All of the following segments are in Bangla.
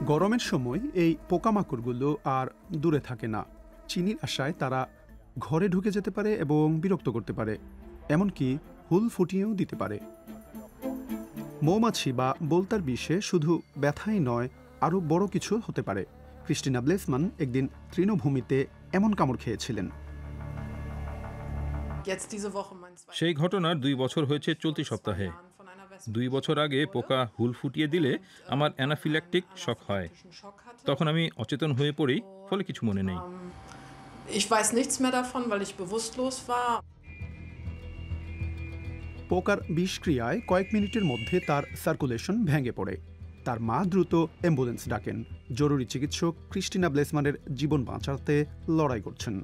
গরমের সময় এই পোকামাকড়গুলো আর দূরে থাকে না। চিনির আশায় তারা ঘরে ঢুকে যেতে পারে এবং বিরক্ত করতে পারে, এমনকি হুল ফুটিয়েও দিতে পারে। মৌমাছি বা বোলতার বিষে শুধু ব্যথাই নয়, আরও বড় কিছু হতে পারে। ক্রিস্টিনা ব্লেসমান একদিন তৃণভূমিতে এমন কামড় খেয়েছিলেন। সেই ঘটনার 2 বছর হয়েছে চলতি সপ্তাহে। 2 বছর আগে পোকা হুল ফুটিয়ে দিলে আমার অ্যানাফিল্যাকটিক শক হয়। তখন আমি অচেতন হয়ে পড়ি, ফলে কিছু মনে নেই। পোকার বিষক্রিয়ায় কয়েক মিনিটের মধ্যে তার সার্কুলেশন ভেঙে পড়ে। তার মা দ্রুত অ্যাম্বুলেন্স ডাকেন। জরুরি চিকিৎসক ক্রিস্টিনা ব্লেসমানের জীবন বাঁচাতে লড়াই করছেন।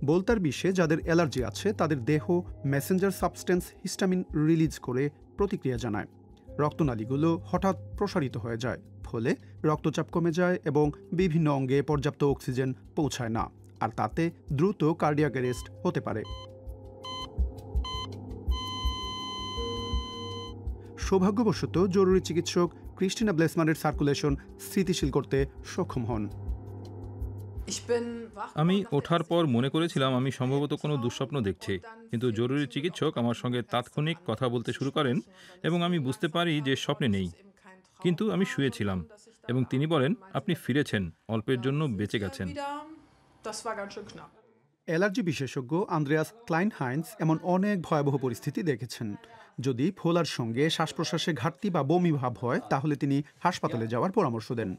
বোলতার বিষে যাদের অ্যালার্জি আছে তাদের দেহ মেসেঞ্জার সাবস্টেন্স হিস্টামিন রিলিজ করে প্রতিক্রিয়া জানায়। রক্তনালীগুলো হঠাৎ প্রসারিত হয়ে যায়, ফলে রক্তচাপ কমে যায় এবং বিভিন্ন অঙ্গে পর্যাপ্ত অক্সিজেন পৌঁছায় না, আর তাতে দ্রুত কার্ডিয়াক অ্যারেস্ট হতে পারে। সৌভাগ্যবশত জরুরি চিকিৎসক ক্রিস্টিনা ব্লেসমানের সার্কুলেশন স্থিতিশীল করতে সক্ষম হন। আমি ওঠার পর মনে করেছিলাম আমি সম্ভবত কোনো দুঃস্বপ্ন দেখছি, কিন্তু জরুরি চিকিৎসক আমার সঙ্গে তাৎক্ষণিক কথা বলতে শুরু করেন এবং আমি বুঝতে পারি যে স্বপ্নে নেই। কিন্তু আমি শুয়েছিলাম এবং তিনি বলেন, আপনি ফিরেছেন, অল্পের জন্য বেঁচে গেছেন। অ্যালার্জি বিশেষজ্ঞ আন্দ্রেয়াস ক্লাইনহাইন্স এমন অনেক ভয়াবহ পরিস্থিতি দেখেছেন। যদি ফোলার সঙ্গে শ্বাস প্রশ্বাসে ঘাটতি বা বমি ভাব হয়, তাহলে তিনি হাসপাতালে যাওয়ার পরামর্শ দেন।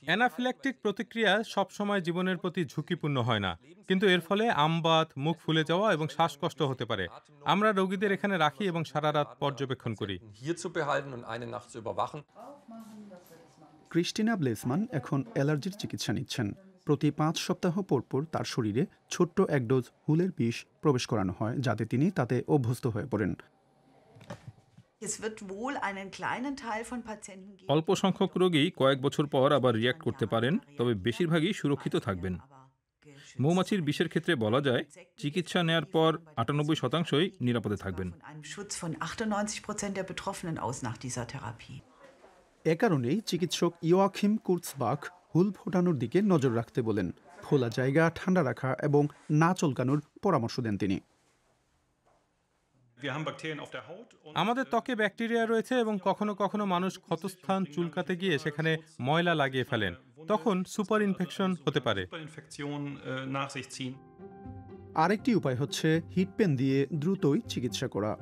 অ্যানাফিল্যাকটিক প্রতিক্রিয়া সবসময় জীবনের প্রতি ঝুঁকিপূর্ণ হয় না, কিন্তু এর ফলে আমবাত, মুখ ফুলে যাওয়া এবং শ্বাসকষ্ট হতে পারে। আমরা রোগীদের এখানে রাখি এবং সারা রাত পর্যবেক্ষণ করি। ক্রিস্টিনা ব্লেসমান এখন অ্যালার্জির চিকিৎসা নিচ্ছেন। প্রতি 5 সপ্তাহ পর পর তার শরীরে ছোট্ট এক ডোজ হুলের বিষ প্রবেশ করানো হয়, যাতে তিনি তাতে অভ্যস্ত হয়ে পড়েন। অল্প সংখ্যক রোগী কয়েক বছর পর আবার রিয়্যাক্ট করতে পারেন, তবে বেশিরভাগই সুরক্ষিত থাকবেন। মৌমাছির বিষের ক্ষেত্রে বলা যায়, চিকিৎসা নেয়ার পর 98% নিরাপদে থাকবেন। এ কারণেই চিকিৎসক ইয়োয়াখিম কুর্টসবাখ হুল ফোটানোর দিকে নজর রাখতে বলেন। খোলা জায়গা ঠান্ডা রাখা এবং না চুলকানোর পরামর্শ দেন তিনি। আমাদের ত্বকে ব্যাকটেরিয়া রয়েছে এবং কখনো কখনো মানুষ ক্ষতস্থান চুলকাতে গিয়ে সেখানে ময়লা লাগিয়ে ফেলেন, তখন সুপার ইনফেকশন হতে পারে। আরেকটি উপায় হচ্ছে হিট পেন দিয়ে দ্রুতই চিকিৎসা করা।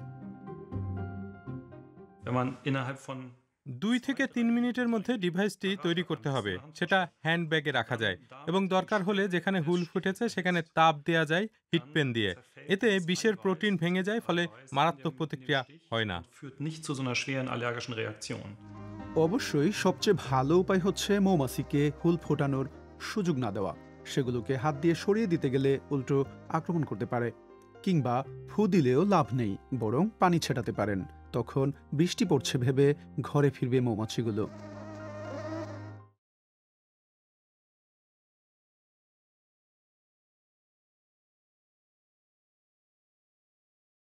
2 থেকে 3 মিনিটের মধ্যে ডিভাইসটি তৈরি করতে হবে। সেটা হ্যান্ড ব্যাগে রাখা যায় এবং দরকার হলে যেখানে হুল ফুটেছে সেখানে তাপ দেওয়া যায় হিট পেন দিয়ে। এতে বিষের প্রোটিন ভেঙে যায়, ফলে মারাত্মক প্রতিক্রিয়া হয় না। অবশ্যই সবচেয়ে ভালো উপায় হচ্ছে মৌমাছিকে হুল ফোটানোর সুযোগ না দেওয়া। সেগুলোকে হাত দিয়ে সরিয়ে দিতে গেলে উল্টো আক্রমণ করতে পারে, কিংবা ফু দিলেও লাভ নেই, বরং পানি ছেটাতে পারেন। তখন বৃষ্টি পড়ছে ভেবে ঘরে ফিরবে মৌমাছিগুলো।